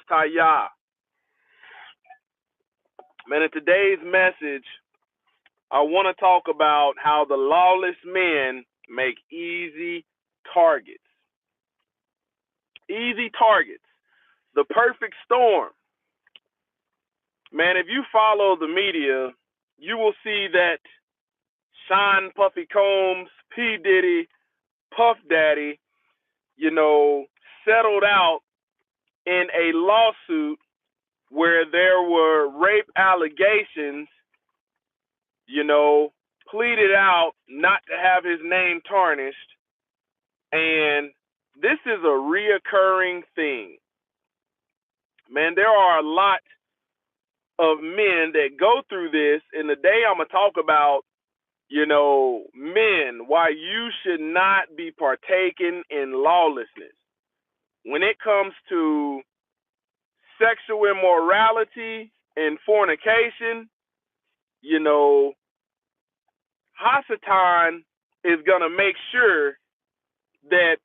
Haya. Man, in today's message, I want to talk about how the lawless men make easy targets. Easy targets. The perfect storm. Man, if you follow the media, you will see that Sean Puffy Combs, P. Diddy, Puff Daddy, settled out in a lawsuit where there were rape allegations, pleaded out not to have his name tarnished. And this is a reoccurring thing. Man, there are a lot of men that go through this. And today I'm going to talk about, men, why you should not be partaking in lawlessness. When it comes to sexual immorality and fornication, Hasatan is going to make sure that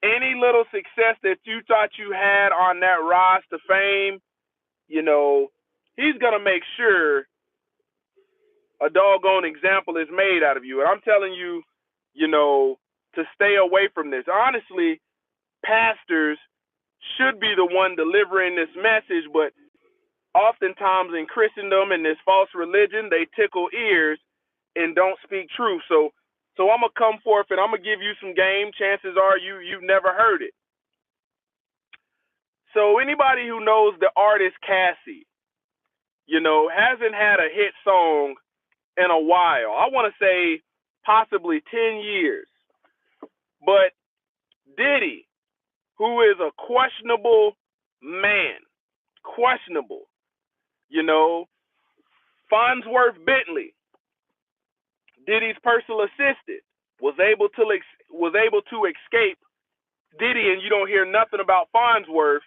any little success that you thought you had on that rise to fame, he's going to make sure a doggone example is made out of you. And I'm telling you, to stay away from this. Honestly, pastors should be the one delivering this message, but oftentimes in Christendom and this false religion, they tickle ears and don't speak truth. So I'm going to come forth and I'm going to give you some game. Chances are you've never heard it. So anybody who knows the artist Cassie, hasn't had a hit song in a while. I want to say possibly 10 years. But Diddy, who is a questionable man, Farnsworth Bentley, Diddy's personal assistant, was able to escape Diddy, and you don't hear nothing about Farnsworth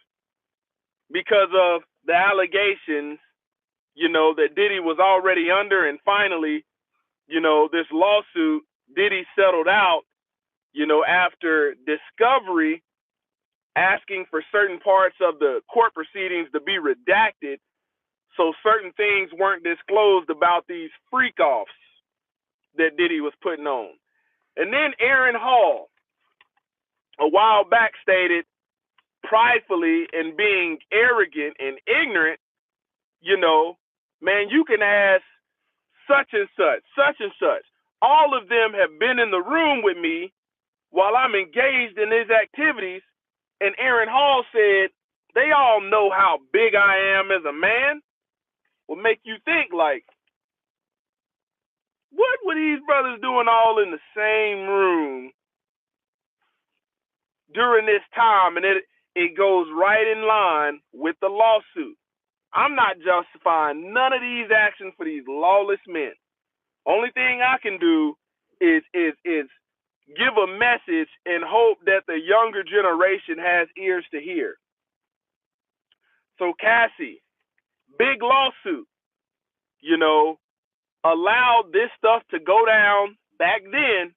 because of the allegations, that Diddy was already under. And finally, this lawsuit, Diddy settled out, after discovery, asking for certain parts of the court proceedings to be redacted so certain things weren't disclosed about these freak-offs that Diddy was putting on. And then Aaron Hall, a while back, stated pridefully and being arrogant and ignorant, man, you can ask such and such. All of them have been in the room with me while I'm engaged in these activities. And Aaron Hall said, they all know how big I am as a man. Will make you think, like, what were these brothers doing all in the same room during this time? And it goes right in line with the lawsuit. I'm not justifying none of these actions for these lawless men. Only thing I can do is give a message and hope that the younger generation has ears to hear. So Cassie, big lawsuit, allowed this stuff to go down back then.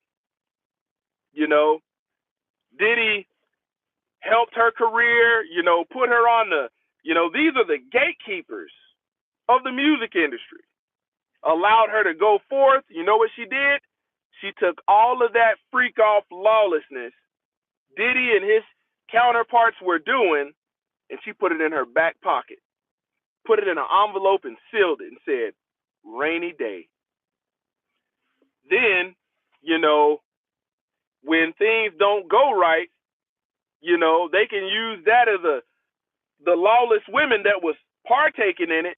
Diddy helped her career, put her on the, these are the gatekeepers of the music industry. Allowed her to go forth. You know what she did? She took all of that freak-off lawlessness Diddy and his counterparts were doing, and she put it in her back pocket, put it in an envelope and sealed it and said, rainy day. Then, when things don't go right, they can use that as the lawless women that was partaking in it,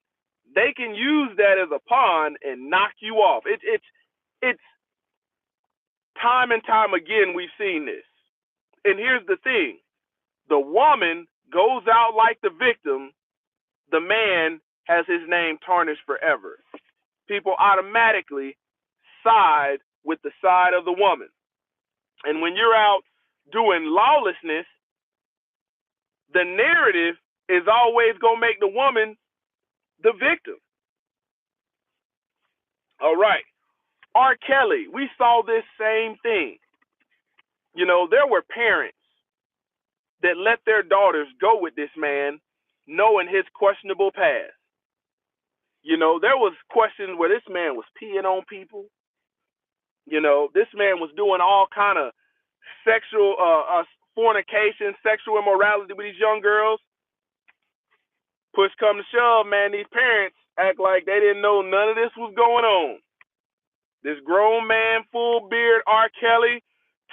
they can use that as a pawn and knock you off. It's time and time again we've seen this. And here's the thing. The woman goes out like the victim. The man has his name tarnished forever. People automatically side with the side of the woman. And when you're out doing lawlessness, the narrative is always going to make the woman the victim. All right. R. Kelly, we saw this same thing. There were parents that let their daughters go with this man, knowing his questionable past. You know, there was questions where this man was peeing on people. You know, this man was doing all kind of sexual fornication, sexual immorality with these young girls. Push come to shove, man, these parents act like they didn't know none of this was going on. This grown man, full beard, R. Kelly,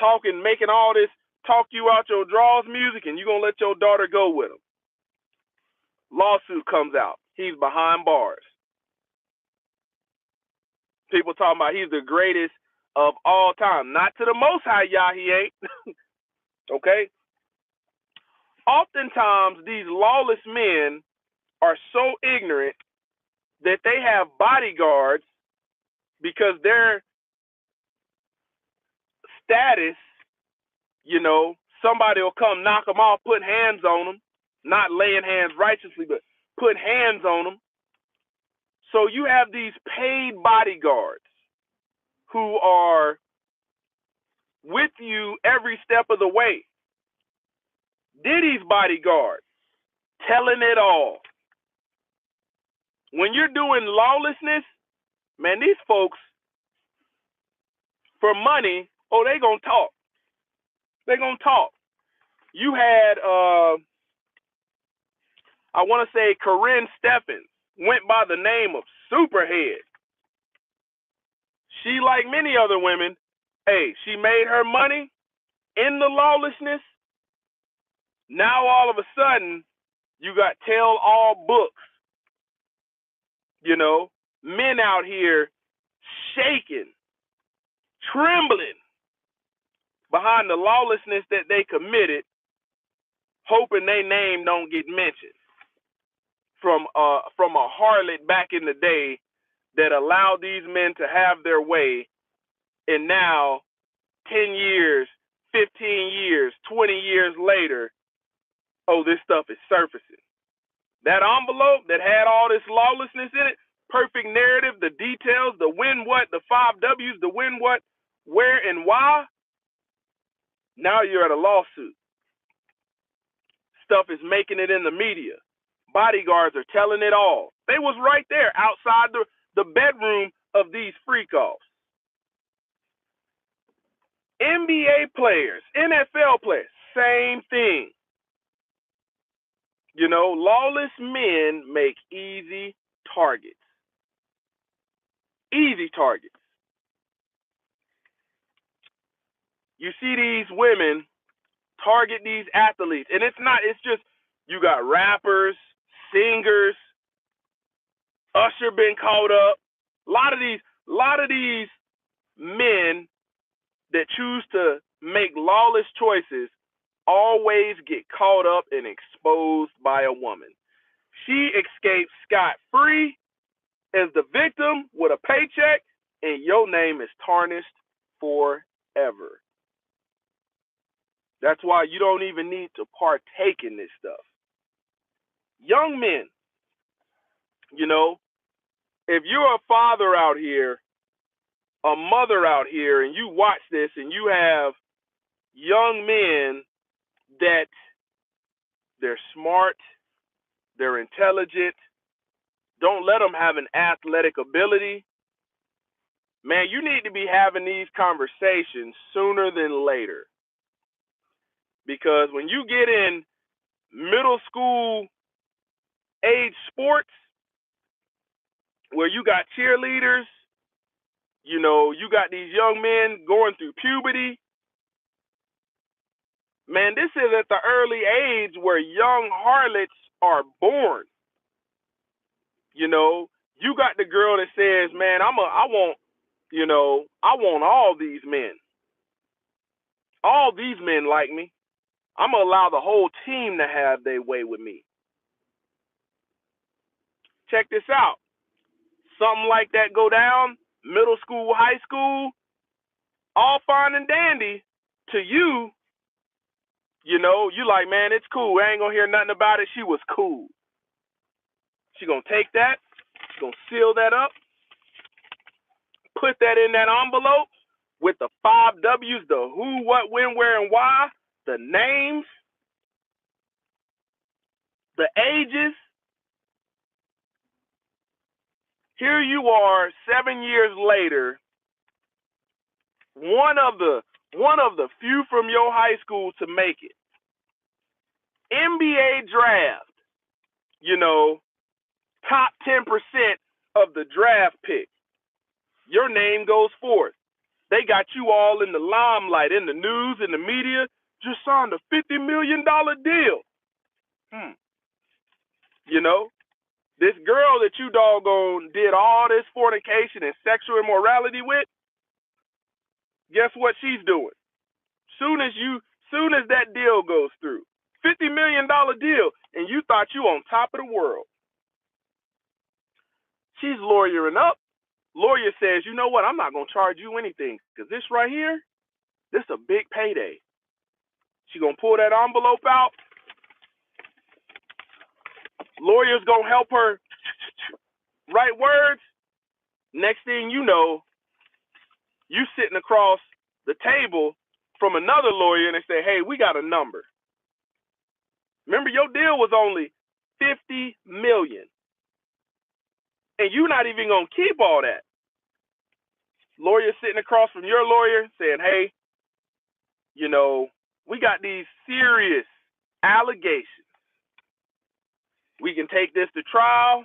talking, making all this talk you out your drawers music, and you going to let your daughter go with him. Lawsuit comes out. He's behind bars. People talking about he's the greatest of all time. Not to the Most High, Yah, he ain't. Okay? Oftentimes, these lawless men are so ignorant that they have bodyguards because their status, you know, somebody will come knock them off, put hands on them, not laying hands righteously, but put hands on them. So you have these paid bodyguards who are with you every step of the way. Diddy's bodyguard, telling it all. When you're doing lawlessness, man, these folks, for money, oh, they gonna talk. They gonna talk. You had, I want to say Corinne Stephens, went by the name of Superhead. She, like many other women, hey, she made her money in the lawlessness. Now all of a sudden, you got tell all books. You know, men out here shaking, trembling behind the lawlessness that they committed, hoping their name don't get mentioned from a harlot back in the day that allowed these men to have their way, and now 10 years, 15 years, 20 years later, oh, this stuff is surfacing. That envelope that had all this lawlessness in it, perfect narrative, the details, the when, what, the 5 W's, the when, what, where, and why. Now you're at a lawsuit. Stuff is making it in the media. Bodyguards are telling it all. They was right there outside the bedroom of these freak-offs. NBA players, NFL players, same thing. You know, lawless men make easy targets. Easy targets. You see these women target these athletes, and it's just, you got rappers, singers, Usher been caught up. A lot of these men that choose to make lawless choices always get caught up and exposed by a woman. She escapes scot-free as the victim with a paycheck, and your name is tarnished forever. That's why you don't even need to partake in this stuff. Young men, you know, if you're a father out here, a mother out here, and you watch this and you have young men that they're smart, they're intelligent, don't let them have an athletic ability. Man, you need to be having these conversations sooner than later. Because when you get in middle school age sports, where you got cheerleaders, you know, you got these young men going through puberty. Man, this is at the early age where young harlots are born. You know, you got the girl that says, man, I want all these men. All these men like me. I'm going to allow the whole team to have their way with me. Check this out. Something like that go down, middle school, high school, all fine and dandy. To you, you know, you like, man, it's cool. I ain't going to hear nothing about it. She was cool. She going to take that. She's going to seal that up. Put that in that envelope with the 5 W's, the who, what, when, where, and why, the names. the ages. Here you are 7 years later, one of the few from your high school to make it. NBA draft, top 10% of the draft pick. Your name goes forth. They got you all in the limelight, in the news, in the media. Just signed a $50 million deal. This girl that you doggone did all this fornication and sexual immorality with, guess what she's doing? Soon as that deal goes through, $50 million deal, and you thought you on top of the world. She's lawyering up. Lawyer says, you know what? I'm not going to charge you anything because this right here, this is a big payday. She going to pull that envelope out. Lawyer's going to help her write words. Next thing you know, you sitting across the table from another lawyer and they say, hey, we got a number. Remember, your deal was only $50 million. And you're not even going to keep all that. Lawyer sitting across from your lawyer saying, hey, we got these serious allegations. We can take this to trial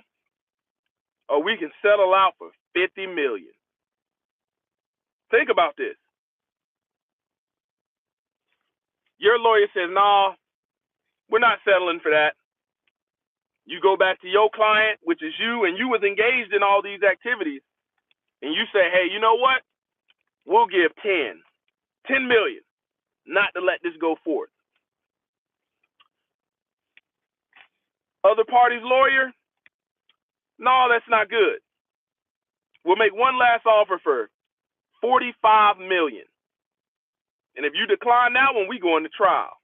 or we can settle out for $50 million. Think about this. Your lawyer says, no, we're not settling for that. You go back to your client, which is you, and you was engaged in all these activities, and you say, hey, you know what? We'll give $10 million, not to let this go forth. Other party's lawyer, no, that's not good. We'll make one last offer for $45 million. And if you decline that one, we go into trial.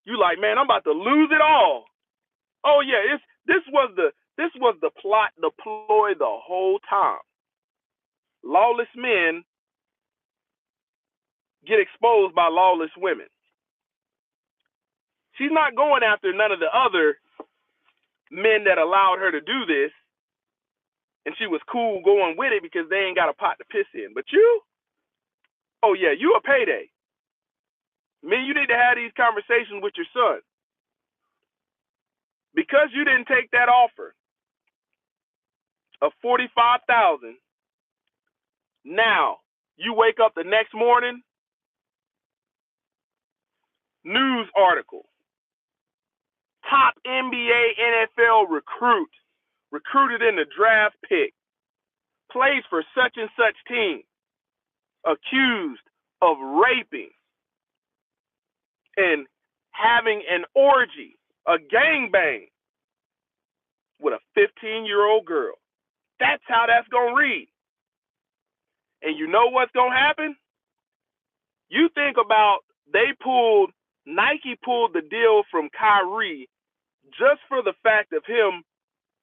You like, man, I'm about to lose it all. Oh yeah, this was the plot deployed the whole time. Lawless men get exposed by lawless women. She's not going after none of the other men that allowed her to do this, and she was cool going with it because they ain't got a pot to piss in. But you, oh yeah, you a payday. Man, you need to have these conversations with your son. Because you didn't take that offer of $45,000, now you wake up the next morning, news article, top NBA, NFL recruit, recruited in the draft pick, plays for such and such team, accused of raping and having an orgy, a gangbang with a 15-year-old girl. That's how that's going to read. And you know what's going to happen? You think about Nike pulled the deal from Kyrie just for the fact of him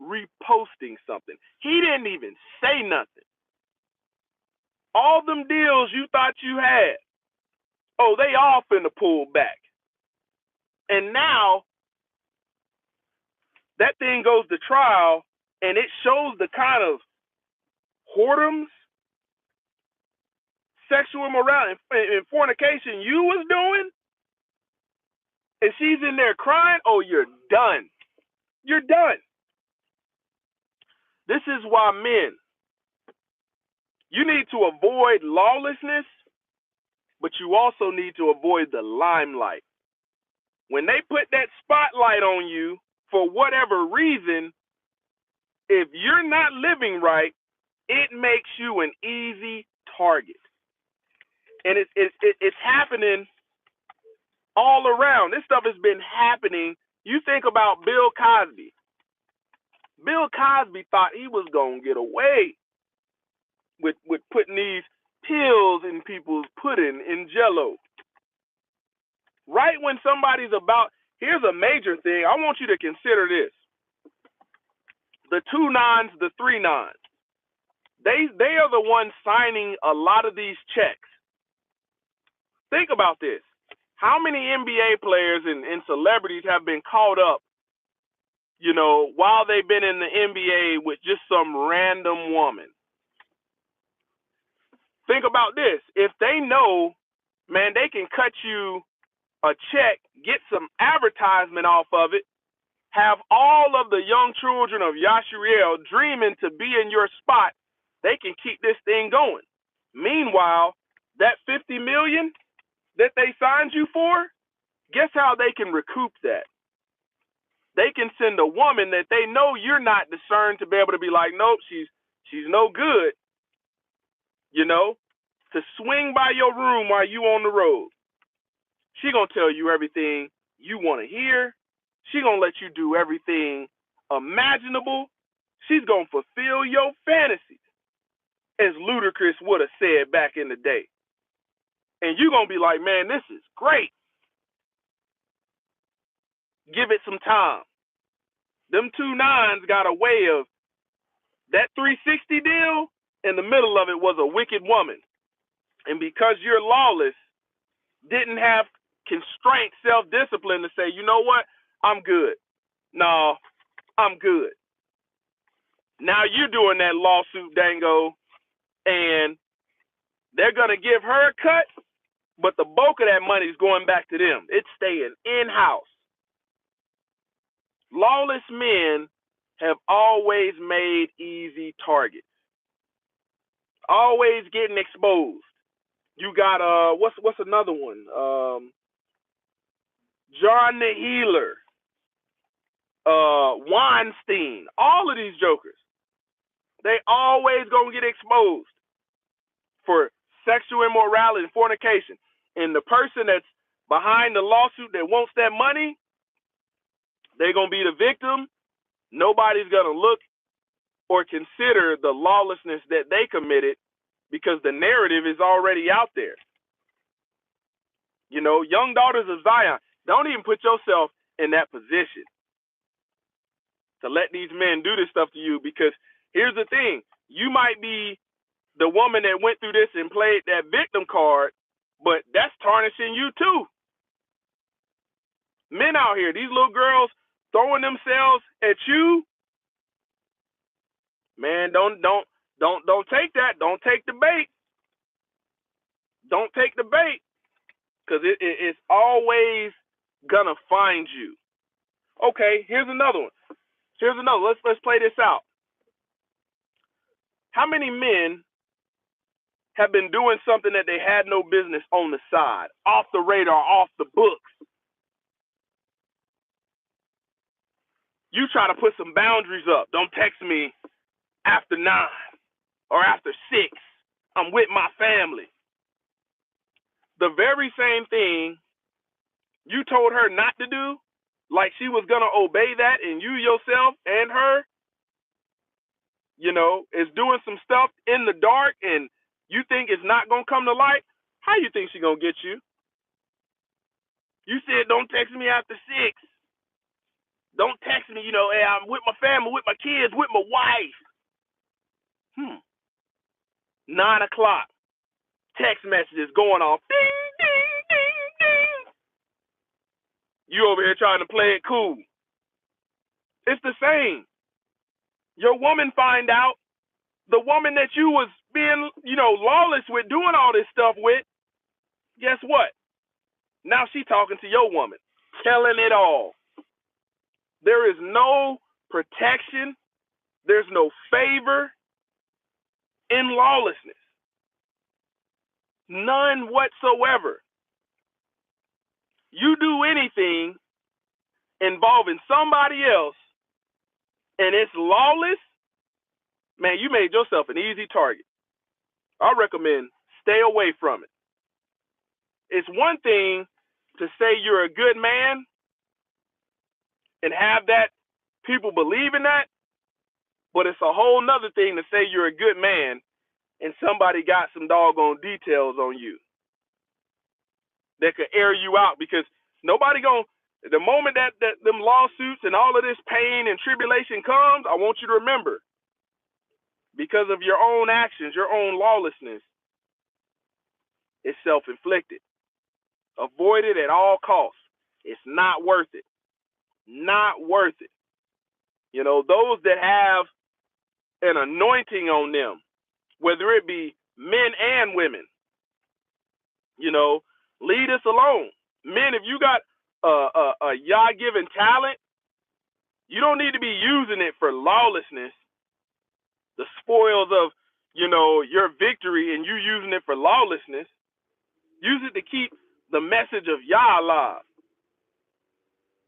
reposting something. He didn't even say nothing. All them deals you thought you had, oh, they all finna pull back. And now that thing goes to trial and it shows the kind of whoredoms, sexual immorality, and fornication you was doing, and she's in there crying, oh, you're done. You're done. This is why men, you need to avoid lawlessness, but you also need to avoid the limelight. When they put that spotlight on you, for whatever reason, if you're not living right, it makes you an easy target. And it's happening all around. This stuff has been happening. You think about Bill Cosby. Bill Cosby thought he was going to get away with putting these pills in people's pudding in Jell-O. Right when somebody's about, here's a major thing. I want you to consider this. The 2 9s, the 3 9s. They are the ones signing a lot of these checks. Think about this. How many NBA players and celebrities have been caught up while they've been in the NBA with just some random woman. Think about this. If they know, man, they can cut you a check, get some advertisement off of it, have all of the young children of Yashariel dreaming to be in your spot, they can keep this thing going. Meanwhile, that $50 million that they signed you for, guess how they can recoup that? They can send a woman that they know you're not discerned to be able to be like, nope, she's no good, to swing by your room while you on the road. She gonna tell you everything you want to hear. She gonna let you do everything imaginable. She's gonna fulfill your fantasies, as Ludacris would have said back in the day. And you gonna be like, man, this is great. Give it some time. Them 2 nines got a way of that 360 deal. In the middle of it was a wicked woman, and because you're lawless, didn't have constraint, self-discipline to say, you know what, I'm good. No, I'm good. Now you're doing that lawsuit, Dango, and they're going to give her a cut, but the bulk of that money is going back to them. It's staying in-house. Lawless men have always made easy targets, always getting exposed. You got what's another one? John the Healer, Weinstein, all of these jokers, they always gonna get exposed for sexual immorality and fornication. And the person that's behind the lawsuit that wants that money, they're gonna be the victim. Nobody's gonna look or consider the lawlessness that they committed because the narrative is already out there. Young daughters of Zion, don't even put yourself in that position to let these men do this stuff to you, because here's the thing. You might be the woman that went through this and played that victim card, but that's tarnishing you too. Men out here, these little girls throwing themselves at you, man, don't take that. Don't take the bait. Don't take the bait, because it's always gonna find you. Okay, here's another one. Let's play this out. How many men have been doing something that they had no business on the side, off the radar, off the books? You try to put some boundaries up. Don't text me after 9 or after 6. I'm with my family. The very same thing you told her not to do, like she was going to obey that, and you yourself and her, is doing some stuff in the dark and you think it's not going to come to light. How you think she going to get you? You said don't text me after 6. Don't text me, hey, I'm with my family, with my kids, with my wife. 9 o'clock. Text messages going off. Ding, ding, ding, ding. You over here trying to play it cool. It's the same. Your woman find out, the woman that you was being, lawless with, doing all this stuff with, guess what? Now she talking to your woman, telling it all. There is no protection. There's no favor in lawlessness. None whatsoever. You do anything involving somebody else and it's lawless, man, you made yourself an easy target. I recommend stay away from it. It's one thing to say you're a good man and have that, people believe in that, but it's a whole nother thing to say you're a good man and somebody got some doggone details on you that could air you out, because nobody the moment that them lawsuits and all of this pain and tribulation comes, I want you to remember, because of your own actions, your own lawlessness, it's self-inflicted. Avoid it at all costs. It's not worth it. Not worth it. You know, those that have an anointing on them, whether it be men and women, you know, lead us alone. Men, if you got a Yah-given talent, you don't need to be using it for lawlessness, the spoils of, you know, your victory, and you using it for lawlessness. Use it to keep the message of Yah alive,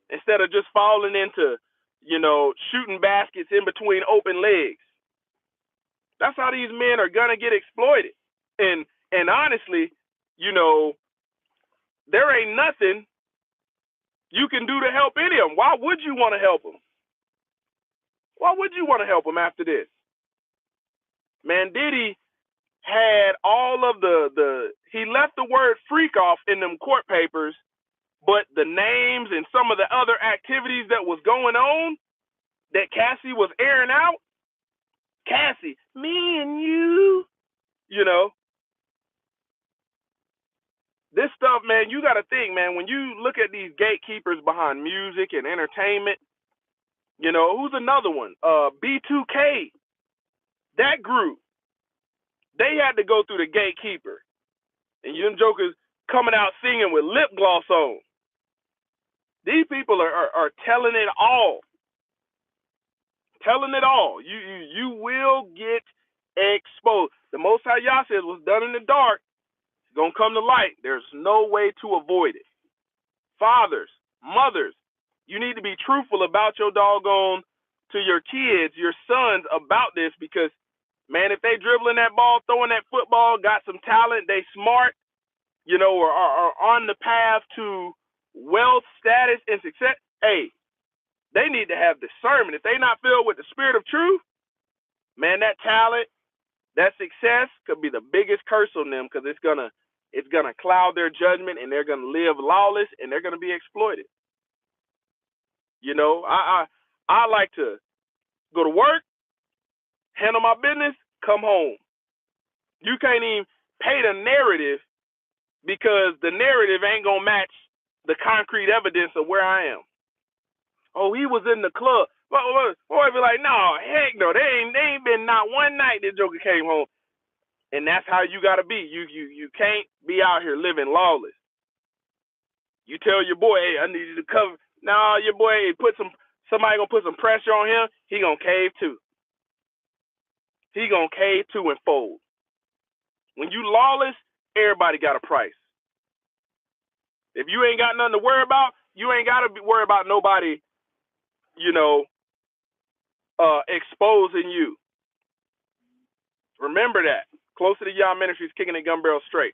instead of just falling into, you know, shooting baskets in between open legs. That's how these men are gonna get exploited. And honestly, you know, there ain't nothing you can do to help any of them. Why would you want to help them? Why would you want to help them after this? Man, Diddy had all of he left the word freak off in them court papers, but the names and some of the other activities that was going on that Cassie was airing out, Cassie, me and you know, this stuff, man, you got to think, man, when you look at these gatekeepers behind music and entertainment, you know, who's another one? B2K, that group, they had to go through the gatekeeper. And you jokers coming out singing with lip gloss on. These people are telling it all. Telling it all. You will get exposed. The Most High Yah says what's done in the dark is going to come to light. There's no way to avoid it. Fathers, mothers, you need to be truthful about your doggone, to your kids, your sons, about this, because, man, if they dribbling that ball, throwing that football, got some talent, they smart, you know, or are on the path to wealth, status, and success, hey, they need to have discernment. If they not filled with the spirit of truth, man, that talent, that success could be the biggest curse on them, because it's gonna cloud their judgment, and they're gonna live lawless, and they're gonna be exploited. You know, I like to go to work, handle my business, come home. You can't even paint a narrative, because the narrative ain't gonna match the concrete evidence of where I am. Oh, he was in the club. Boy, be like, no, heck no. They ain't been not one night that Joker came home. And that's how you gotta be. You can't be out here living lawless. You tell your boy, hey, I need you to cover. No, your boy somebody gonna put some pressure on him, he gonna cave too. He gonna cave too and fold. When you lawless, everybody got a price. If you ain't got nothing to worry about, you ain't gotta worry about nobody, you know, exposing you. Remember that. Closer to Yah Ministries, kicking it gun barrel straight.